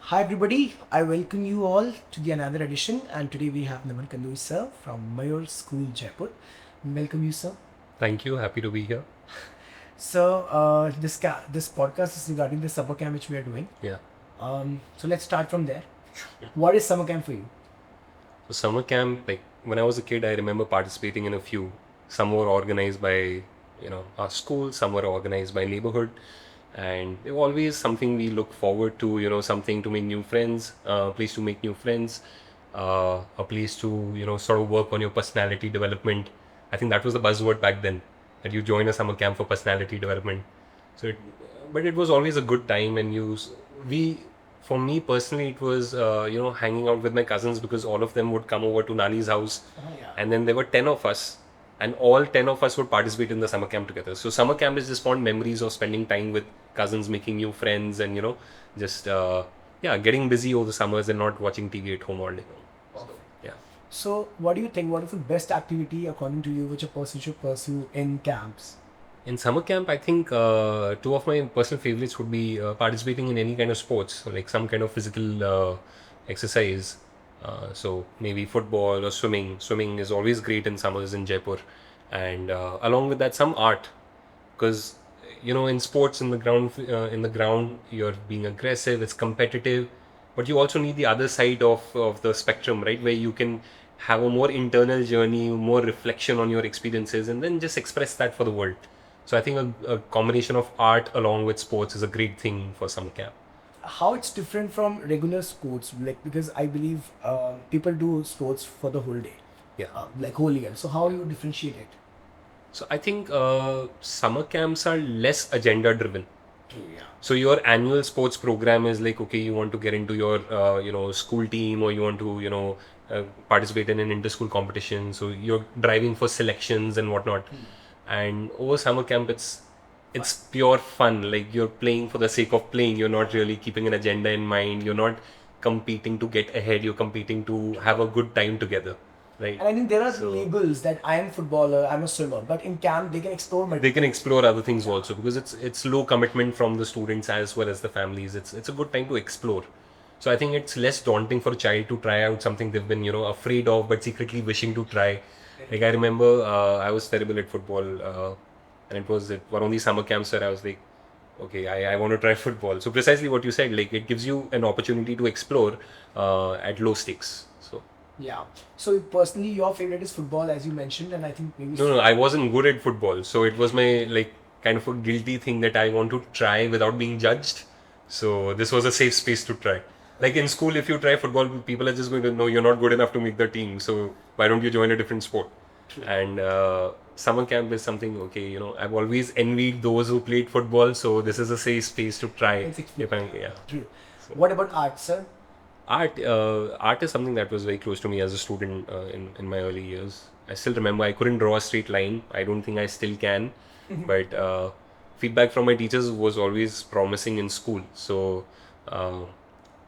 Hi everybody, I welcome you all to the another edition, and today we have Naman Kandoi sir from Mayur School Jaipur. Welcome you sir. Thank you. Happy to be here. So this podcast is regarding the summer camp which we are doing. Yeah. So let's start from there. What is summer camp for you? So summer camp, like when I was a kid, I remember participating in a few. Some were organized by, our school. Some were organized by neighborhood, and they were always something we look forward to. Something to make new friends, a place to make new friends, a place to sort of work on your personality development. I think that was the buzzword back then, that you join a summer camp for personality development. So, but it was always a good time, and we for me personally, it was hanging out with my cousins because all of them would come over to Nani's house, Yeah. and then there were 10 of us, and all 10 of us would participate in the summer camp together. So summer camp is just fond memories of spending time with cousins, making new friends, and just getting busy over the summers and not watching TV at home all day long. So, yeah. So what do you think? What is the best activity according to you which a person should pursue in camps? In summer camp, I think two of my personal favorites would be participating in any kind of sports, so like some kind of physical exercise. So maybe football or swimming. Swimming is always great in summers in Jaipur, and along with that, some art, because in sports in the ground you're being aggressive, it's competitive, but you also need the other side of the spectrum, right, where you can have a more internal journey, more reflection on your experiences, and then just express that for the world. So I think a combination of art along with sports is a great thing for summer camp. How it's different from regular sports? Like because I believe people do sports for the whole day, Yeah. like whole year. So how you differentiate it? So I think summer camps are less agenda driven. Yeah. So your annual sports program is like, okay, you want to get into your school team, or you want to participate in an inter-school competition. So you're driving for selections and whatnot. And over summer camp, it's pure fun. Like you're playing for the sake of playing. You're not really keeping an agenda in mind. You're not competing to get ahead. You're competing to have a good time together, right? And I think there are So labels that I am footballer, I'm a swimmer, but in camp they can explore they can multiple. explore other things also, because it's low commitment from the students as well as the families. It's a good time to explore. So I think it's less daunting for a child to try out something they've been afraid of but secretly wishing to try. Like I remember I was terrible at football, and it was at one of these summer camps where I was like, okay, I want to try football. So precisely what you said, like it gives you an opportunity to explore at low stakes. So Yeah. So personally, your favorite is football, as you mentioned, and I think maybe. no, I wasn't good at football, so it was my like kind of a guilty thing that I want to try without being judged. So this was a safe space to try. Like in school, if you try football, people are just going to know you're not good enough to make the team. So why don't you join a different sport? And summer camp is something. Okay, I've always envied those who played football. So this is a safe space to try. It's If yeah. True. What about art, sir? Art is something that was very close to me as a student in my early years. I still remember I couldn't draw a straight line. I don't think I still can, but feedback from my teachers was always promising in school. So uh,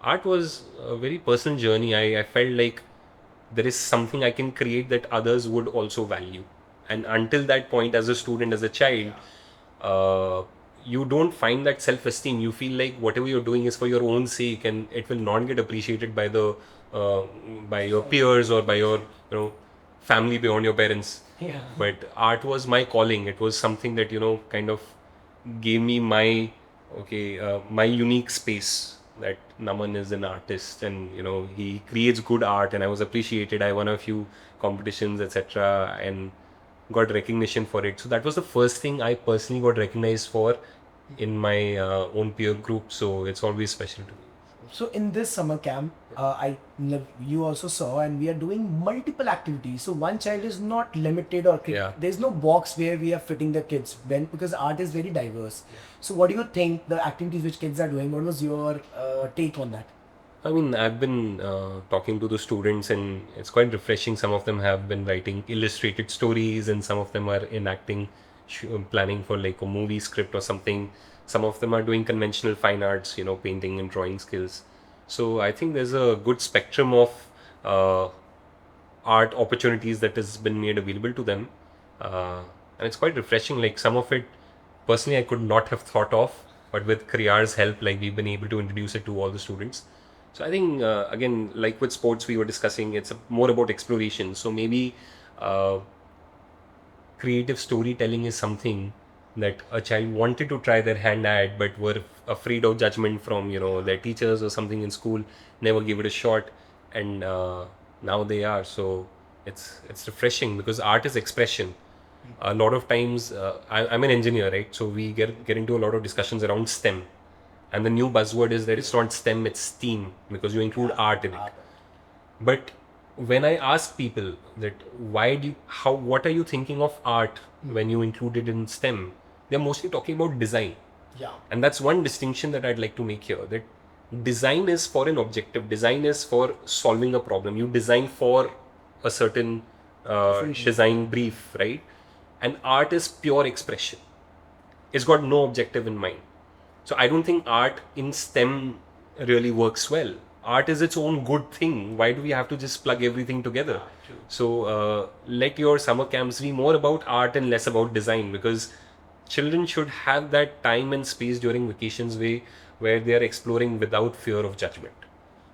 art was a very personal journey. I felt like there is something I can create that others would also value. And until that point, as a student, as a child, uh, you don't find that self-esteem. You feel like whatever you're doing is for your own sake, and it will not get appreciated uh, by your peers or by your family beyond your parents. Yeah. But art was my calling. It was something that kind of gave me my unique space, that Naman is an artist, and he creates good art, and I was appreciated. I won a few competitions, etc., and got recognition for it. So that was the first thing I personally got recognized for in my own peer group. So it's always special to me. So in this summer camp, you also saw, and we are doing multiple activities. So one child is not limited, or Yeah. there's no box where we are fitting the kids. When because art is very diverse. So what do you think the activities which kids are doing? What was your take on that? I mean, I've been talking to the students, and it's quite refreshing. Some of them have been writing illustrated stories, and some of them are enacting, planning for like a movie script or something. Some of them are doing conventional fine arts, painting and drawing skills. So I think there's a good spectrum of uh, art opportunities that has been made available to them, and it's quite refreshing. Like some of it, personally, I could not have thought of, but with Kriyar's help, like we've been able to introduce it to all the students. So I think again, like with sports we were discussing, it's more about exploration. So maybe uh, creative storytelling is something that a child wanted to try their hand at, but were afraid of judgment from their teachers or something in school, never gave it a shot, and now they are. So it's refreshing because art is expression. A lot of times, I'm an engineer, right? So we get into a lot of discussions around STEM, and the new buzzword is that it's not STEM, it's STEAM because you include art in it. But when I ask people that what are you thinking of art when you include it in STEM, they're mostly talking about design. Yeah. And that's one distinction that I'd like to make here, that design is for an objective, design is for solving a problem. You design for a certain design brief, right? And art is pure expression. It's got no objective in mind. So I don't think art in STEM really works well. Art is its own good thing. Why do we have to just plug everything together? So let your summer camps be more about art and less about design, because children should have that time and space during vacations where they are exploring without fear of judgment.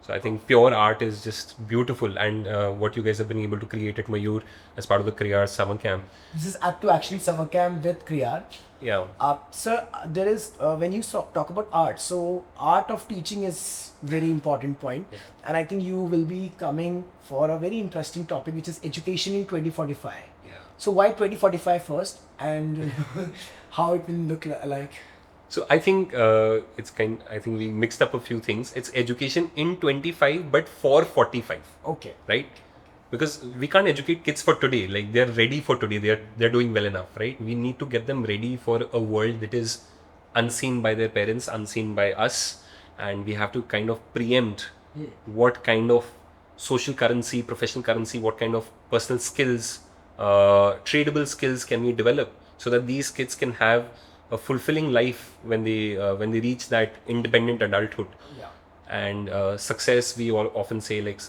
So I think pure art is just beautiful, and what you guys have been able to create at Mayur as part of the Kriyar summer camp. This is Act 2 actually summer camp with Kriyar. Yeah. Sir, there is when you talk about art, so art of teaching is very important point, and I think you will be coming for a very interesting topic, which is education in 2045. Yeah. So why 2045 first, and how it will look like? So I think I think we mixed up a few things. It's education in 25, but for 45. Okay. Right? Because we can't educate kids for today. Like they're ready for today. They're doing well enough, right? We need to get them ready for a world that is unseen by their parents, unseen by us, and we have to kind of preempt what kind of social currency, professional currency, what kind of personal skills, tradable skills can we develop so that these kids can have a fulfilling life when they reach that independent adulthood. Yeah. And success, we all often say, like,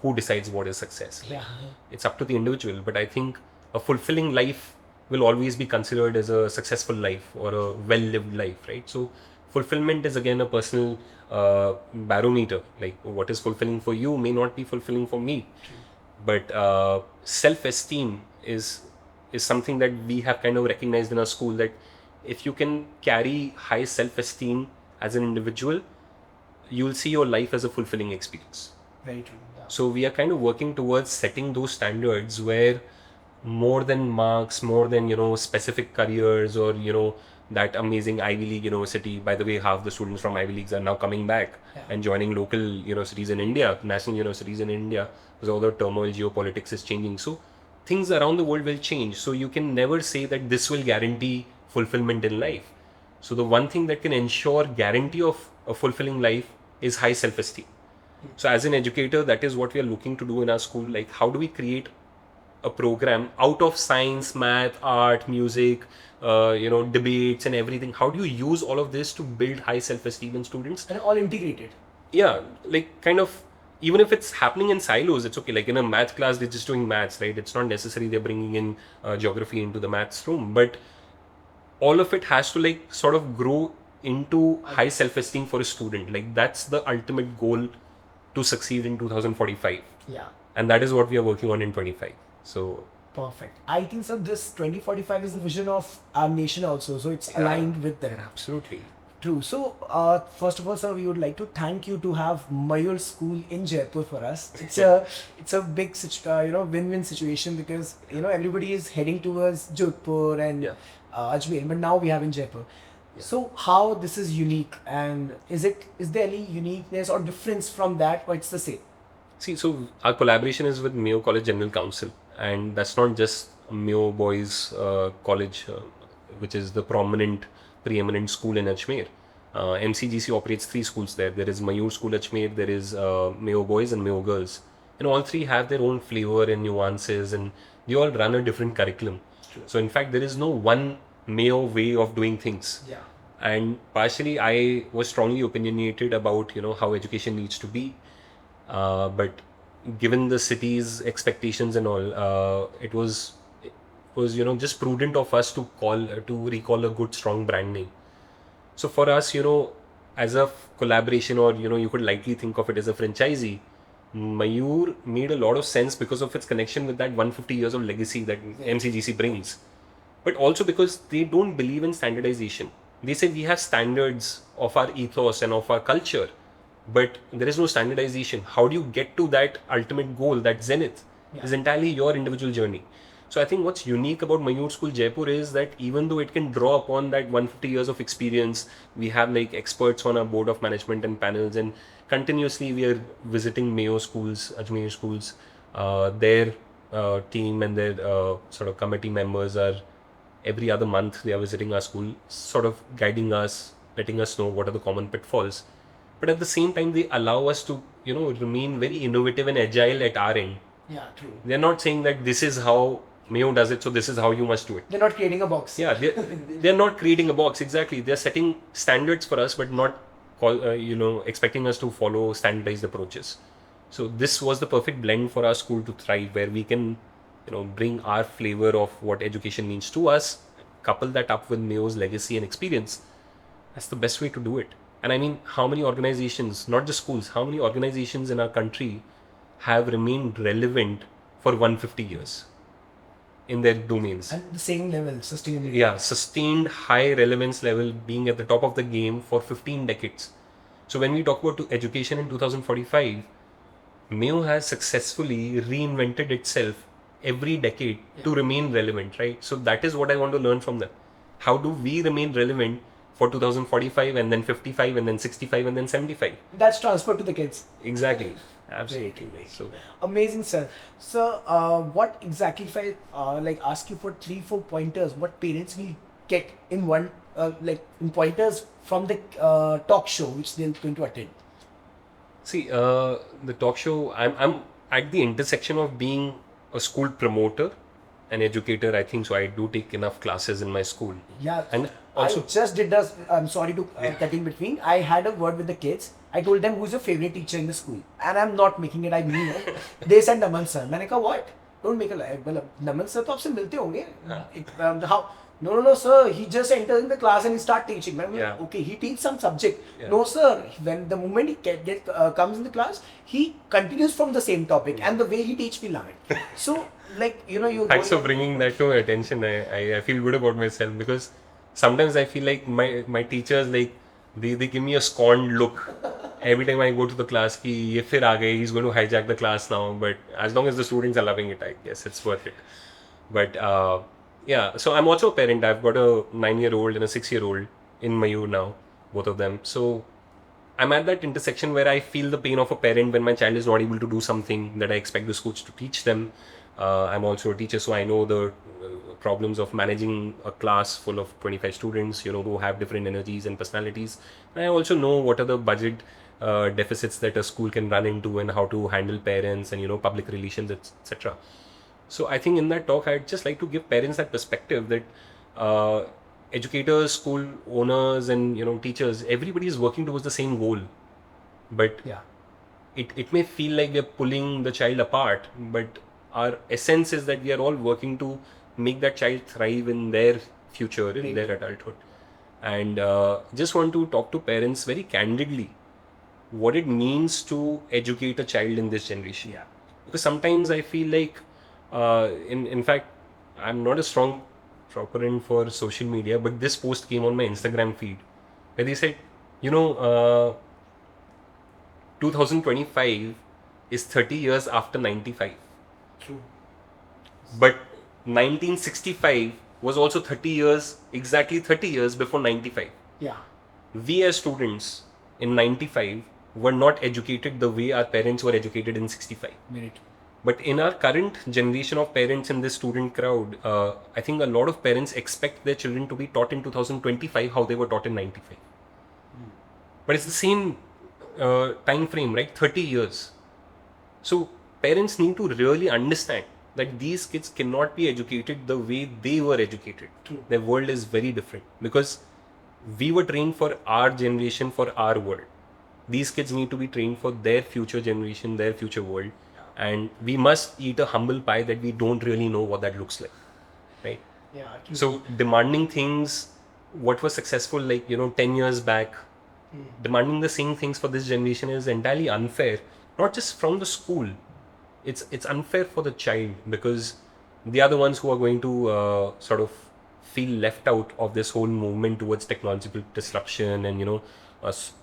who decides what is success? Yeah. It's up to the individual, but I think a fulfilling life will always be considered as a successful life or a well-lived life, right? So fulfillment is again a personal barometer. Like what is fulfilling for you may not be fulfilling for me. But self-esteem is something that we have kind of recognized in our school, that if you can carry high self-esteem as an individual, you'll see your life as a fulfilling experience. Very true. Yeah. So we are kind of working towards setting those standards where more than marks, more than specific careers or that amazing Ivy League university. By the way, half the students from Ivy Leagues are now coming back and joining local universities in India, national universities in India, because all the turmoil, geopolitics is changing. So things around the world will change. So you can never say that this will guarantee fulfillment in life. So the one thing that can ensure guarantee of a fulfilling life is high self-esteem. So as an educator, that is what we are looking to do in our school. Like, how do we create a program out of science, math, art, music, debates and everything? How do you use all of this to build high self-esteem in students? And all integrated. Yeah, like kind of, even if it's happening in silos, it's okay. Like in a math class, they're just doing maths, right? It's not necessary they're bringing in geography into the maths room, but all of it has to like sort of grow into high self-esteem for a student. Like that's the ultimate goal to succeed in 2045. Yeah. And that is what we are working on in 25. So perfect. I think so this 2045 is the vision of our nation also. So it's aligned with them. Absolutely. True. So first of all, sir, we would like to thank you to have Mayur School in Jaipur for us. It's a big win-win situation, because everybody is heading towards Jodhpur and Ajmer, but now we have in Jaipur. So how this is unique, and is there any uniqueness or difference from that, or it's the same? See, so our collaboration is with Mayo College General Council, and that's not just Mayo Boys College, which is the preeminent school in Ajmer. MCGC operates 3 schools there. There is Mayur School Ajmer, there is Mayo Boys and Mayo Girls. And all 3 have their own flavor and nuances, and they all run a different curriculum. So in fact, there is no one Mayo way of doing things. Yeah. And partially, I was strongly opinionated about how education needs to be. But given the city's expectations and all, it was just prudent of us to recall a good strong brand name. So for us, as a collaboration, or you could likely think of it as a franchisee, Mayur made a lot of sense because of its connection with that 150 years of legacy that MCGC brings, but also because they don't believe in standardization. They say we have standards of our ethos and of our culture, but there is no standardization. How do you get to that ultimate goal, that zenith? Is entirely your individual journey. So I think what's unique about Mayur School Jaipur is that even though it can draw upon that 150 years of experience, we have like experts on our board of management and panels, and continuously we are visiting Mayo schools, Ajmer schools. Their team and their sort of committee members are every other month they are visiting our school, sort of guiding us, letting us know what are the common pitfalls. But at the same time, they allow us to remain very innovative and agile at our end. Yeah, true. They're not saying that this is how Mayo does it, so this is how you must do it. They're not creating a box. Yeah, they're not creating a box, exactly. They're setting standards for us, but not expecting us to follow standardized approaches. So this was the perfect blend for our school to thrive, where we can bring our flavor of what education means to us, couple that up with Mayo's legacy and experience. That's the best way to do it. And I mean, how many organizations, not just schools, how many organizations in our country have remained relevant for 150 years in their domains? And the same level, sustainability. Yeah, sustained high relevance level, being at the top of the game for 15 decades. So when we talk about education in 2045, Mayo has successfully reinvented itself every decade to remain relevant, right? So that is what I want to learn from them. How do we remain relevant for 2045 and then 55 and then 65 and then 75? That's transferred to the kids. Exactly. Absolutely. So Amazing, sir. So, what exactly, if I ask you for 3-4 pointers, what parents will get in one, in pointers from the talk show which they're going to attend? see, the talk show, I'm at the intersection of being a school promoter, an educator, I think. So I do take enough classes in my school. Yeah. And also, I just did this. I'm sorry to cut in between. I had a word with the kids. I told them who's your favorite teacher in the school, and I'm not making it. I mean it. They said Naman sir. मैंने कहा what? Don't make a lie. मतलब Naman sir तो आपसे मिलते होंगे. How? No, sir. He just enters in the class and he start teaching. Yeah. Okay, he teaches some subject. Yeah. No, sir. When the moment he comes in the class, he continues from the same topic, and the way he teach, we love it. So, you. thanks for bringing that to my attention. I feel good about myself, because sometimes I feel like my teachers, like they give me a scorned look every time I go to the class. Ki ye fir aa gaye, he's going to hijack the class now. But as long as the students are loving it, I guess it's worth it. But yeah, so I'm also a parent. I've got a 9-year-old and a 6-year-old in Mayur now, both of them. So I'm at that intersection where I feel the pain of a parent when my child is not able to do something that I expect the schools to teach them. I'm also a teacher, so I know the problems of managing a class full of 25 students, who have different energies and personalities. And I also know what are the budget deficits that a school can run into, and how to handle parents and public relations, etc. So I think in that talk, I'd just like to give parents that perspective that educators, school owners, and teachers, everybody is working towards the same goal. But Yeah. it may feel like we're pulling the child apart, but our essence is that we are all working to make that child thrive in their future, in their adulthood. And just want to talk to parents very candidly what it means to educate a child in this generation. Yeah. Because sometimes I feel like, in fact, I'm not a strong proponent for social media, but this post came on my Instagram feed where they said, 2025 is 30 years after 95. True. But 1965 was also 30 years, exactly 30 years before 95. Yeah. We as students in 95 were not educated the way our parents were educated in 65. Very true. But in our current generation of parents in this student crowd, I think a lot of parents expect their children to be taught in 2025 how they were taught in 95. But it's the same time frame, right? 30 years. So parents need to really understand that these kids cannot be educated the way they were educated. True. Their world is very different, because we were trained for our generation, for our world. These kids need to be trained for their future generation, their future world. And we must eat a humble pie that we don't really know what that looks like, right? Yeah. True. So demanding things, what was successful like 10 years back, demanding the same things for this generation is entirely unfair. Not just from the school, it's unfair for the child, because they are the ones who are going to sort of feel left out of this whole movement towards technological disruption and us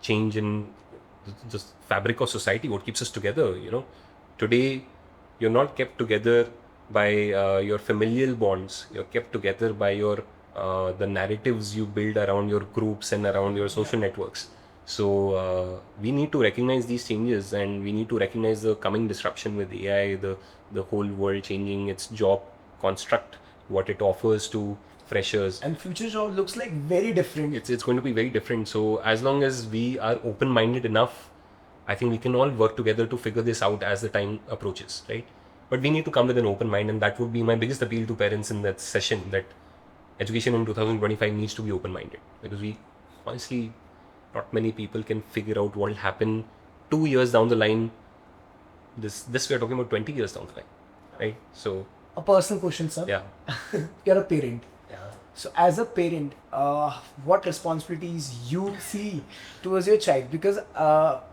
change in the fabric of society, what keeps us together. Today you're not kept together by your familial bonds, you're kept together by your the narratives you build around your groups and around your social networks. So we need to recognize these changes, and we need to recognize the coming disruption with AI, the whole world changing its job construct, what it offers to freshers. And future job looks like very different. It's going to be very different. So as long as we are open-minded enough, I think we can all work together to figure this out as the time approaches, right? But we need to come with an open mind, and that would be my biggest appeal to parents in that session, that education in 2025 needs to be open-minded, because we honestly, not many people can figure out what will happen 2 years down the line. This we are talking about 20 years down the line, right? So A personal question, sir. yeah. You're a parent. Yeah. So as a parent, what responsibilities you see towards your child? Because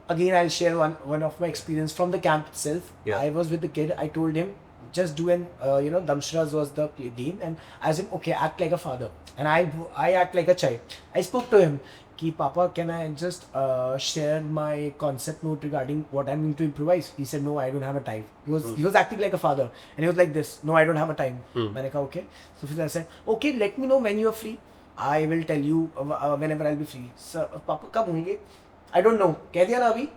again, I'll share one of my experience from the camp itself. Yeah. I was with the kid. I told him, just do an Damshras was the game, and I said, okay, act like a father, and I act like a child. I spoke to him. Ki, Papa, can I just share my concept note regarding what I'm going to improvise? He said, no, I don't have a time. He was acting like a father, and he was like this, no, I don't have a time. मैंने कहा, okay. So फिर I said, okay, let me know when you are free. I will tell you whenever I'll be free. Sir, Papa कब होंगे? I don't know. कह दिया ना अभी.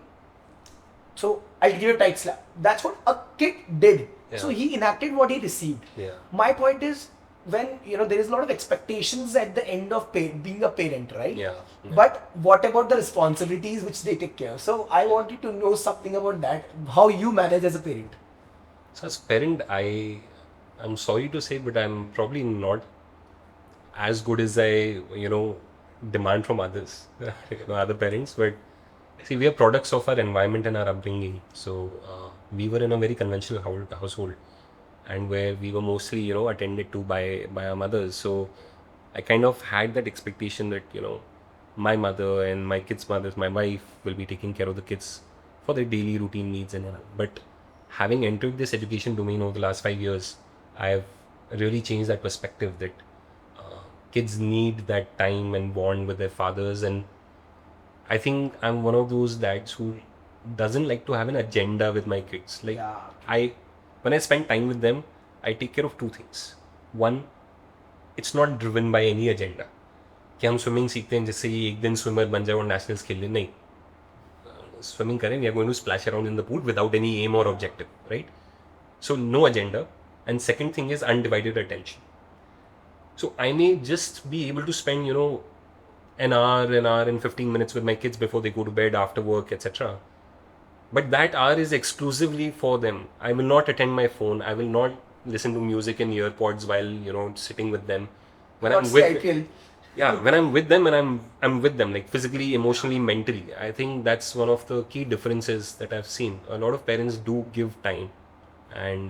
So I'll give you a tight slap. That's what a kid did. Yeah. So he enacted what he received. Yeah. My point is, when there is a lot of expectations at the end of being a parent, right? Yeah. But what about the responsibilities which they take care? So I wanted to know something about that. How you manage as a parent? So as parent, I'm sorry to say, but I'm probably not as good as I demand from others, other parents. But see, we are products of our environment and our upbringing. So we were in a very conventional household, and where we were mostly attended to by our mothers. So I kind of had that expectation that my mother and my kids' mothers, my wife, will be taking care of the kids for their daily routine needs and all. But having entered this education domain over the last 5 years, I have really changed that perspective, that kids need that time and bond with their fathers. And I think I'm one of those dads who doesn't like to have an agenda with my kids. Like, Yeah. when I spend time with them, I take care of two things. One, it's not driven by any agenda. कि हम swimming सीखते हैं जिससे ये एक दिन swimmer बन जाए और नेशनल्स खेल ले, नहीं. Swimming करें, we are going to splash around in the pool without any aim or objective, right? So no agenda. And second thing is undivided attention. So I may just be able to spend an hour and 15 minutes with my kids before they go to bed, after work, etc. But that hour is exclusively for them. I will not attend my phone. I will not listen to music in earpods while sitting with them. When I'm with them, and I'm with them, like physically, emotionally, mentally. I think that's one of the key differences that I've seen. A lot of parents do give time, and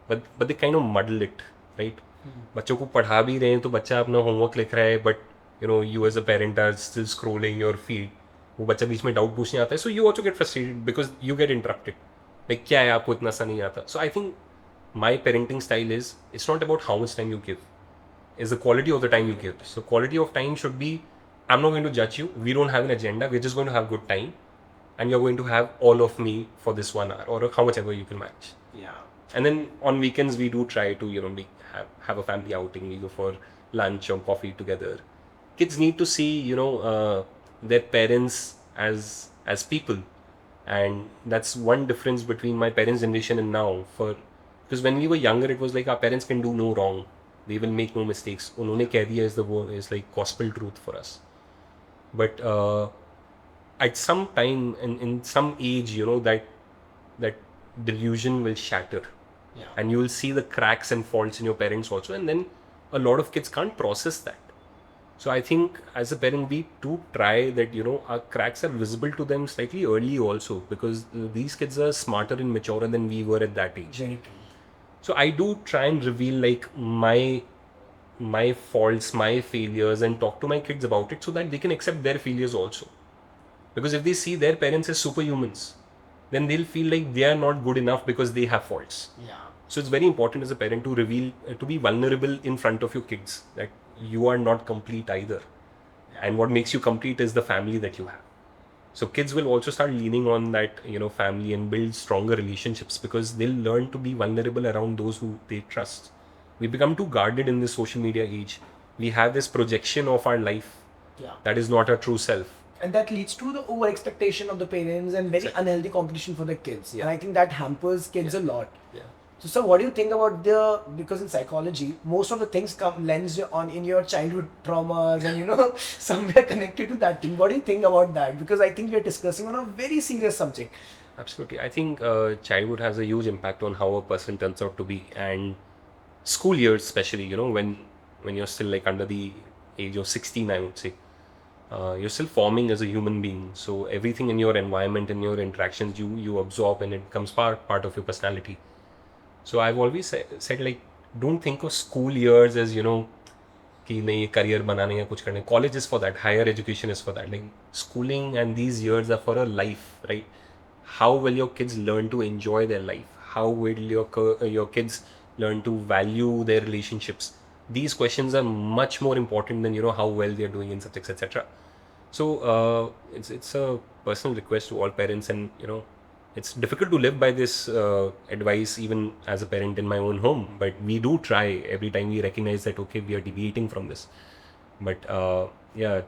but they kind of muddle it, right? बच्चों को पढ़ा भी रहे हैं तो बच्चा अपना homework लिख रहा है, but you as a parent are still scrolling your feed. वो बच्चा बीच में डाउट पूछने आता है, so you also get frustrated because you get interrupted. Like, क्या है, आपको इतना सा नहीं आता? So I think my parenting style is, it's not about how much time you give, it's the quality of the time you give. So quality of time should be, I'm not going to judge you, we don't have an agenda, we're just going to have good time, and you're going to have all of me for this 1 hour, or how much ever you can manage. Yeah. And then on weekends we do try to have a family outing, we go for lunch or coffee together. Kids need to see their parents as people, and that's one difference between my parents' generation and now. Because when we were younger, it was like our parents can do no wrong, they will make no mistakes. Unhone keh diya is like gospel truth for us. But at some time in some age, that delusion will shatter. Yeah. And you will see the cracks and faults in your parents also, and then a lot of kids can't process that. So I think as a parent, we do try that our cracks are visible to them slightly early also, because these kids are smarter and maturer than we were at that age. Very true. So I do try and reveal like my my faults, my failures, and talk to my kids about it so that they can accept their failures also. Because if they see their parents as superhumans, then they'll feel like they are not good enough because they have faults. Yeah. So it's very important as a parent to reveal, to be vulnerable in front of your kids that you are not complete either. And what makes you complete is the family that you have. So kids will also start leaning on that, family and build stronger relationships because they'll learn to be vulnerable around those who they trust. We become too guarded in this social media age. We have this projection of our life that is not our true self. And that leads to the over expectation of the parents and very unhealthy competition for the kids. Yeah. And I think that hampers kids a lot. Yeah. So, sir, what do you think about because in psychology, most of the things come lensed on in your childhood traumas and, somewhere connected to that thing. What do you think about that? Because I think we are discussing on a very serious subject. Absolutely. I think childhood has a huge impact on how a person turns out to be. And school years, especially, when you're still like under the age of 16, I would say, you're still forming as a human being. So everything in your environment and your interactions, you absorb and it becomes part of your personality. So I've always said like, don't think of school years as, कि नहीं career बनाने या कुछ करने. College is for that. Higher education is for that. Like schooling and these years are for a life, right? How will your kids learn to enjoy their life? How will your kids learn to value their relationships? These questions are much more important than how well they are doing in subjects, etc. So it's a personal request to all parents, and it's difficult to live by this advice even as a parent in my own home, but we do try every time we recognize that okay, we are deviating from this. But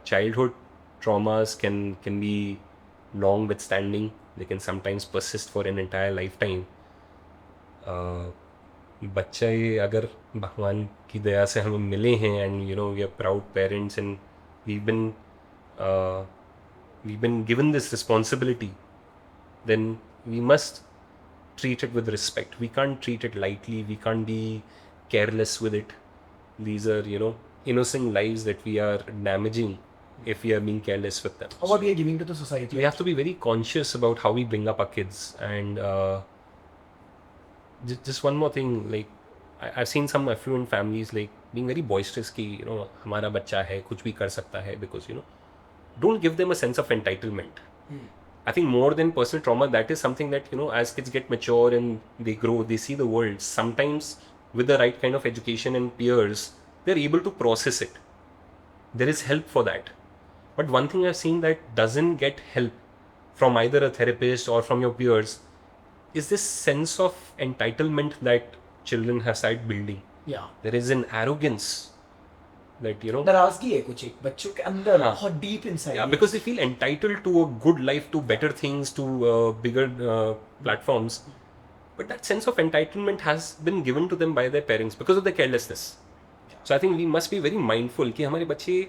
childhood traumas can be long withstanding. They can sometimes persist for an entire lifetime. बच्चे अगर भगवान की दया से हमें मिले हैं and we are proud parents and we've been given this responsibility, then we must treat it with respect. We can't treat it lightly. We can't be careless with it. These are innocent lives that we are damaging if we are being careless with them. Or what we are giving to the society. We have to be very conscious about how we bring up our kids. And just one more thing, like I've seen some affluent families like being very boisterous कि हमारा बच्चा है कुछ भी कर सकता है, because don't give them a sense of entitlement. I think more than personal trauma, that is something that as kids get mature and they grow, they see the world. Sometimes with the right kind of education and peers, they're able to process it. There is help for that. But one thing I've seen that doesn't get help from either a therapist or from your peers is this sense of entitlement that children have started building. Yeah. There is an arrogance that नाराजगी है कुछ एक बच्चों के अंदर बहुत deep inside. Yeah, because they feel entitled to a good life, to better things, to bigger platforms. But that sense of entitlement has been given to them by their parents because of their carelessness. So I think we must be very mindful कि हमारे बच्चे,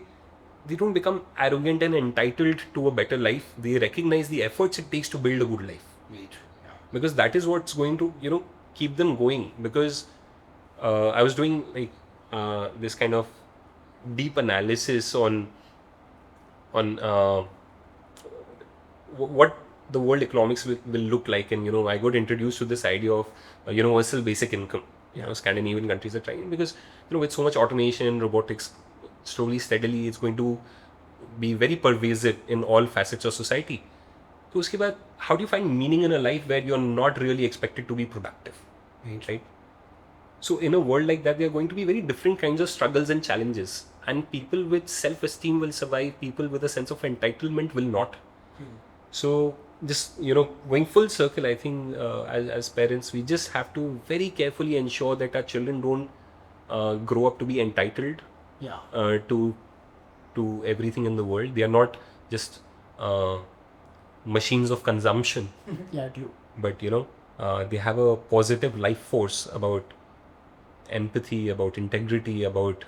they don't become arrogant and entitled to a better life. They recognize the efforts it takes to build a good life. Because that is what's going to keep them going. Because I was doing like this kind of deep analysis on what the world economics will look like, and I got introduced to this idea of universal basic income. Scandinavian countries are trying, because with so much automation and robotics, slowly steadily it's going to be very pervasive in all facets of society. So uske baad, how do you find meaning in a life where you're not really expected to be productive, right? So in a world like that, there are going to be very different kinds of struggles and challenges, and people with self-esteem will survive, people with a sense of entitlement will not. So just going full circle, I think as parents, we just have to very carefully ensure that our children don't grow up to be entitled to everything in the world. They are not just machines of consumption. True. But they have a positive life force about empathy, about integrity, about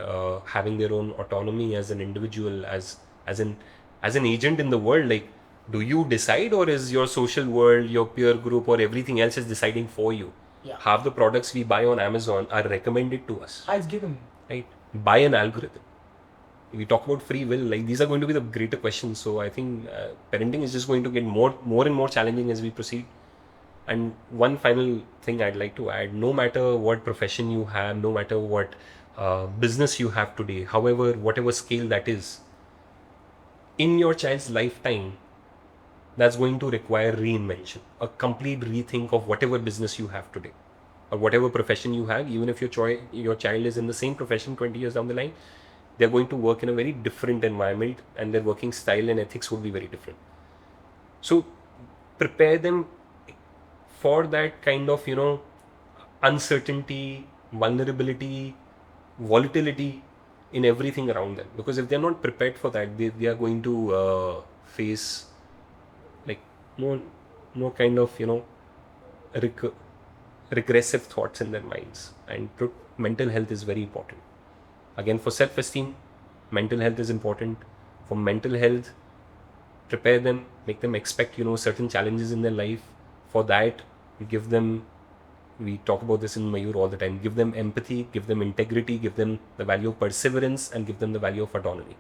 having their own autonomy as an individual, as an agent in the world. Like, do you decide, or is your social world, your peer group, or everything else is deciding for you? Half the products we buy on Amazon are recommended to us. It's given. Right? By an algorithm. We talk about free will, like these are going to be the greater questions. So I think parenting is just going to get more and more challenging as we proceed. And one final thing I'd like to add: no matter what profession you have, no matter what business you have today, however, whatever scale that is, in your child's lifetime, that's going to require reinvention, a complete rethink of whatever business you have today, or whatever profession you have. Even if your child is in the same profession 20 years down the line, they're going to work in a very different environment, and their working style and ethics would be very different. So prepare them for that kind of, uncertainty, vulnerability, volatility in everything around them. Because if they're not prepared for that, they are going to face like more kind of, regressive thoughts in their minds. And mental health is very important. Again, for self-esteem, mental health is important. For mental health, prepare them, make them expect, certain challenges in their life. For that, we talk about this in Mayur all the time, give them empathy, give them integrity, give them the value of perseverance, and give them the value of autonomy.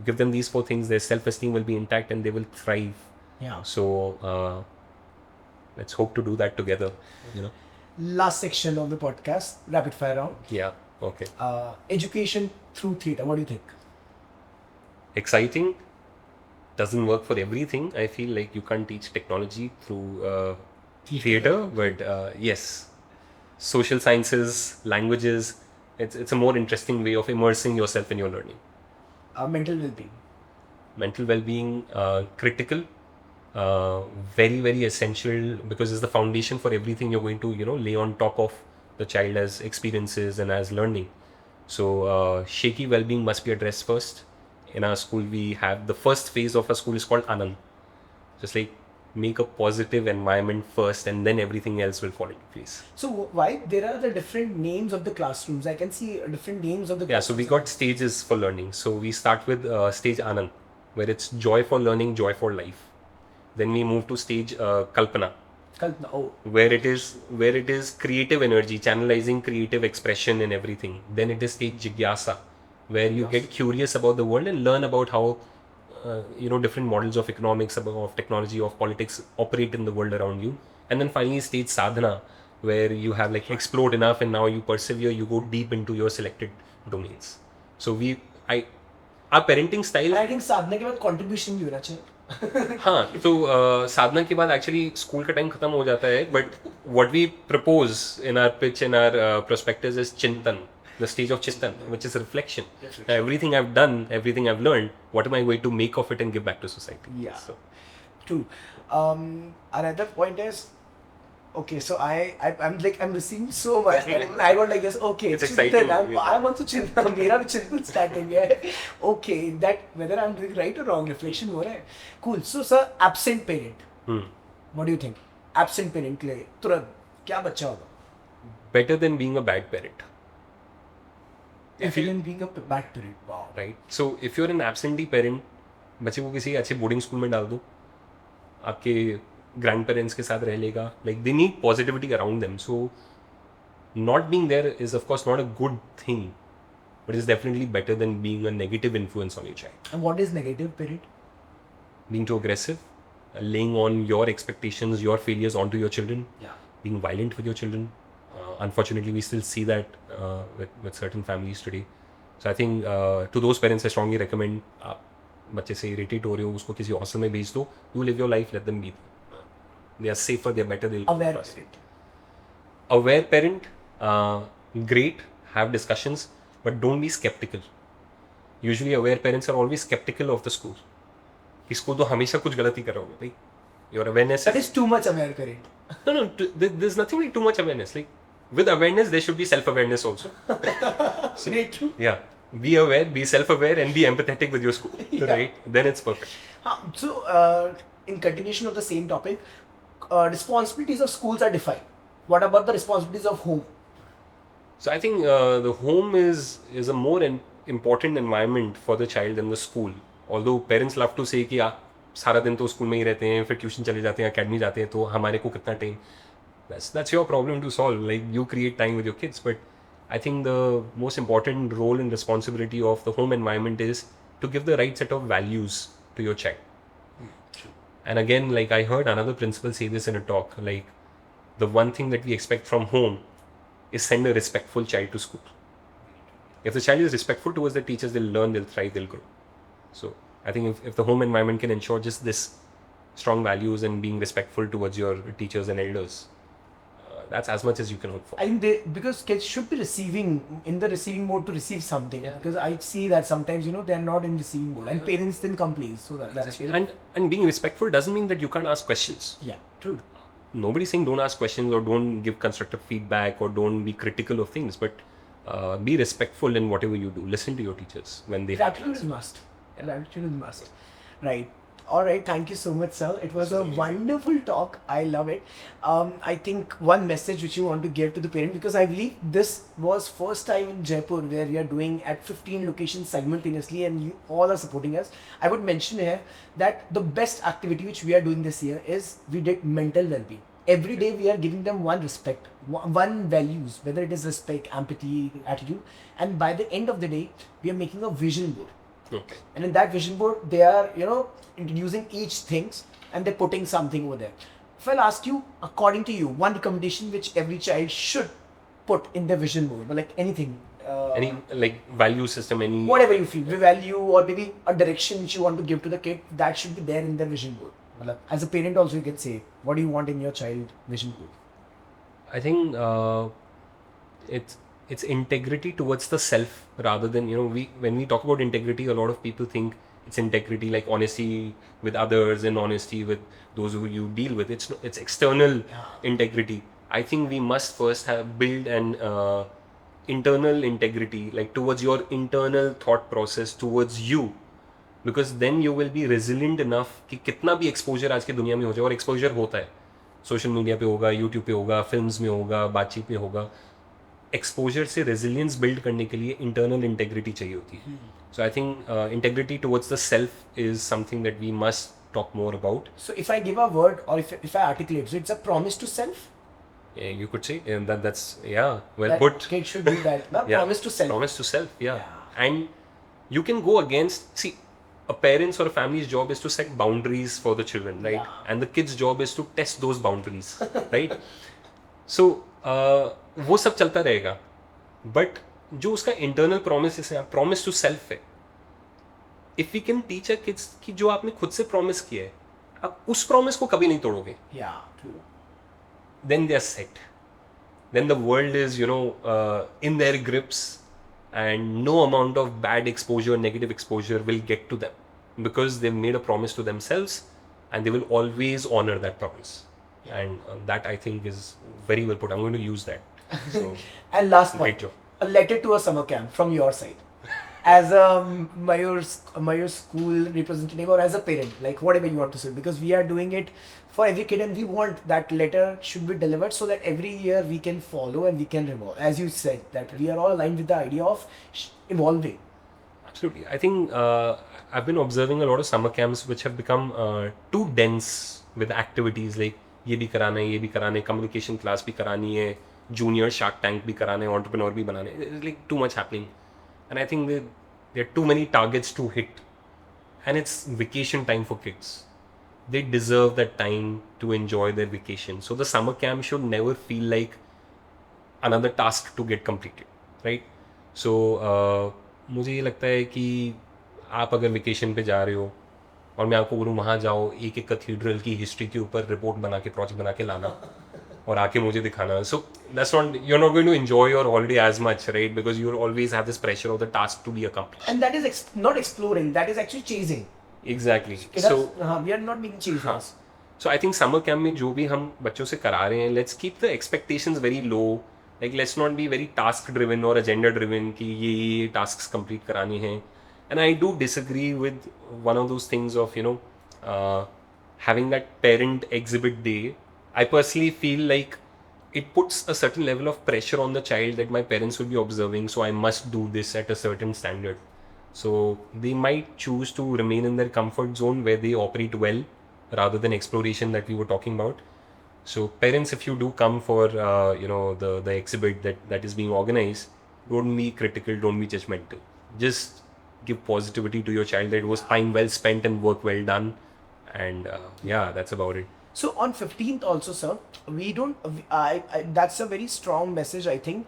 Give them these 4 things, their self-esteem will be intact and they will thrive. Yeah. So let's hope to do that together. Last section of the podcast, rapid fire round. Yeah. Okay. Education through theatre. What do you think? Exciting. Doesn't work for everything. I feel like you can't teach technology through theatre, but yes, social sciences, languages, it's a more interesting way of immersing yourself in your learning. Mental well-being. Mental well-being, critical, very, very essential, because it's the foundation for everything you're going to, lay on top of the child as experiences and as learning. So shaky well-being must be addressed first. In our school, we have the first phase of a school is called Anand. Just like make a positive environment first, and then everything else will fall into place. So why there are the different names of the classrooms? I can see different names of the Yeah, so we got stages for learning. So we start with stage Anand, where it's joy for learning, joy for life. Then we move to stage Kalpana, where it is creative energy, channelizing creative expression and everything. Then it is stage Jigyasa, where you get curious about the world and learn about how different models of economics, of technology, of politics operate in the world around you. And then finally stage Sadhana, where you have like explored enough and now you persevere, you go deep into your selected domains. So our parenting style, I think साधना के बाद contribution भी होना चाहिए. हाँ, तो साधना के बाद actually school का टाइम खत्म हो जाता है, but what we propose in our pitch, in our prospectus is Chintan, the stage of Chintan, which is reflection. Now, everything I've done, everything I've learned, what am I going to make of it and give back to society? Yeah. So. True. Another point is, okay, so I'm receiving so much. And I got like this, okay, it's exciting. I'm also Chintan. मेरा भी Chintan starting है. Okay, that whether I'm doing right or wrong, reflection हो रहा है. Cool. So, sir, absent parent. What do you think? Absent parent के लिए तुरंत क्या बच्चा होगा? Better than being a bad parent. Being a bad parent. Wow. Right. So if you're an absentee parent, बच्चे को किसी अच्छे बोर्डिंग स्कूल में डाल दो, आपके ग्रैंड पेरेंट्स के साथ रह लेगा. Like they need positivity around them. So not being there is of course not a good thing, but it's definitely better than being a negative influence on your child. And what is negative parent? Being too aggressive, laying on your expectations, your failures onto your children. Yeah. Being violent with your children. Unfortunately, we still see that with certain families today. So I think to those parents, I strongly recommend आप बच्चे से irritate हो रहे हो, उसको किसी hostel में भेज दो. You live your life, let them be. They are safer, they are better. Aware parent. Aware parent, great. Have discussions, but don't be skeptical. Usually, aware parents are always skeptical of the school. इसको तो हमेशा कुछ गलत ही कर रहा होगा भाई. Your awareness. That is too much aware parent. No. There's nothing like too much awareness. Like with awareness, there should be self-awareness also. Very true. Yeah. Be aware, be self-aware, and be empathetic with your school. Yeah. Right? Then it's perfect. So, in continuation of the same topic, responsibilities of schools are defined. What about the responsibilities of home? So I think the home is a more important environment for the child than the school. Although parents love to say कि सारा दिन तो school में ही रहते हैं, फिर tuition चले जाते हैं, अकेडमी जाते हैं, तो हमारे को कितना time. That's your problem to solve. Like you create time with your kids, but I think the most important role and responsibility of the home environment is to give the right set of values to your child. And again, like I heard another principal say this in a talk, like the one thing that we expect from home is send a respectful child to school. If the child is respectful towards their teachers, they'll learn, they'll thrive, they'll grow. So I think if the home environment can ensure just this strong values and being respectful towards your teachers and elders, that's as much as you can hope for. I think because kids should be in the receiving mode to receive something. Yeah. Because I see that sometimes they're not in receiving mode, and parents then complain. So that's And being respectful doesn't mean that you can't ask questions. yeah, true. Nobody's saying don't ask questions or don't give constructive feedback or don't be critical of things, but be respectful in whatever you do. Listen to your teachers when they have Gratitude is must. Gratitude is must. Right. All right. Thank you so much, sir. It was a wonderful talk. I love it. I think one message which you want to give to the parent, because I believe this was first time in Jaipur where we are doing at 15 locations simultaneously, and you all are supporting us. I would mention here that the best activity which we are doing this year is we did mental well-being. Every day we are giving them one respect, one values, whether it is respect, empathy, attitude, and by the end of the day, we are making a vision board. Okay. And in that vision board, they are, introducing each things and they're putting something over there. If I'll ask you, according to you, one recommendation which every child should put in their vision board, but like anything, Any like value system, any whatever you feel, the value or maybe a direction which you want to give to the kid, that should be there in their vision board. As a parent, also you can say, what do you want in your child vision board? I think it's integrity towards the self rather than when we talk about integrity, a lot of people think it's integrity like honesty with others and honesty with those who you deal with. It's external integrity. I think we must first build an internal integrity, like towards your internal thought process towards you, because then you will be resilient enough कि कितना भी exposure आज की दुनिया में हो जाए, और exposure होता है, सोशल मीडिया पे होगा, यूट्यूब पे होगा, फिल्म्स में होगा, बातचीत में होगा. एक्सपोजर से रेजिलियंस बिल्ड करने के लिए इंटरनल इंटेग्रिटी चाहिए होती है. So I think integrity towards the self is something that we must talk more about. So if I give a word or if I articulate, so it's a promise to self. Yeah, you could say, and that's well That put. kid should do that. No? Yeah. Promise to self. Promise to self, yeah. And you can go against. See, a parent's or a family's job is to set boundaries for the children, right? Yeah. And the kid's job is to test those boundaries, right? So वो सब चलता रहेगा. But जो उसका internal promise है, promise to self है. If we can teach our kids कि जो आपने खुद से promise किया है, आप उस promise को कभी नहीं तोड़ोगे. Yeah, true. Then they are set. Then the world is, in their grips, and no amount of bad exposure, negative exposure will get to them, because they've made a promise to themselves, and they will always honor that promise. And that I think is very well put. I'm going to use that. So, And last one, great job. a letter to a summer camp from your side, as a Mayur school representative or as a parent, like whatever you want to say, because we are doing it for every kid, and we want that letter should be delivered so that every year we can follow and we can revolve. As you said, that we are all aligned with the idea of evolving. Absolutely. I think I've been observing a lot of summer camps which have become too dense with activities like ये भी कराना है, ये भी कराना है, communication class भी करानी है, junior shark tank भी कराना है, entrepreneur भी बनाने हैं. It's like too much happening. And I think there are too many targets to hit. And it's vacation time for kids. They deserve that time to enjoy their vacation. So the summer camp should never feel like another task to get completed, right? So मुझे ये लगता है कि आप अगर vacation पे जा रहे हो और मैं आपको बोलूँ वहाँ जाओ, एक एक कैथीड्रल की हिस्ट्री के ऊपर रिपोर्ट बना के, प्रोजेक्ट बना के लाना और आके मुझे दिखाना. So that's not, you're not going to enjoy your holiday as much, right? Because you'll always have this pressure of the task to be accomplished. And that is not exploring, that is actually chasing. Exactly. So we are not making chasers. So I think summer camp में जो भी हम बच्चों से करा रहे हैं, let's keep the expectations very low. Like let's not be very task driven or agenda driven कि ये tasks complete करानी हैं. And I do disagree with one of those things of having that parent exhibit day. I personally feel like it puts a certain level of pressure on the child that my parents will be observing, so I must do this at a certain standard. So they might choose to remain in their comfort zone where they operate well rather than exploration that we were talking about. So parents, if you do come for the exhibit that is being organized, don't be critical, don't be judgmental. Just give positivity to your child that it was time well spent and work well done. And that's about it. So on 15th also, sir, we don't. I that's a very strong message. I think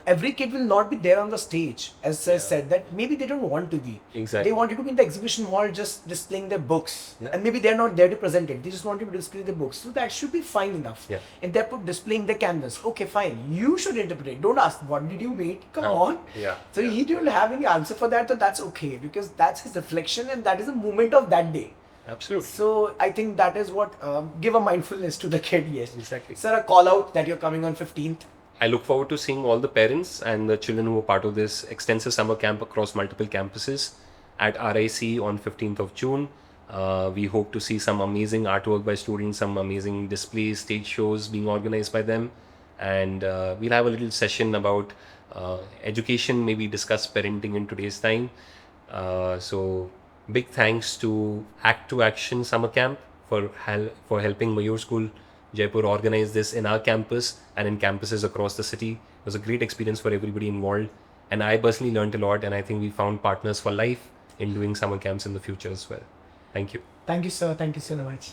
every kid will not be there on the stage, as I said, that maybe they don't want to be. Exactly. They wanted to be in the exhibition hall just displaying their books. Yeah. And maybe they're not there to present it. They just want to display their books. So that should be fine enough. Yeah. And they're displaying the canvas. Okay, fine. You should interpret. Don't ask, what did you make? Come on. Yeah. So he didn't have any answer for that, so that's okay. Because that's his reflection and that is a moment of that day. Absolutely. So I think that is what, give a mindfulness to the kid, yes. Exactly. Sir, a call out that you're coming on 15th. I look forward to seeing all the parents and the children who are part of this extensive summer camp across multiple campuses at RIC on 15th of June. We hope to see some amazing artwork by students, some amazing displays, stage shows being organized by them. And we'll have a little session about education, maybe discuss parenting in today's time. So big thanks to Act to Action Summer Camp for helping Mayur School Jaipur organize this in our campus and in campuses across the city. It was a great experience for everybody involved, and I personally learned a lot, and I think we found partners for life in doing summer camps in the future as well. Thank you. Thank you, sir. Thank you so much.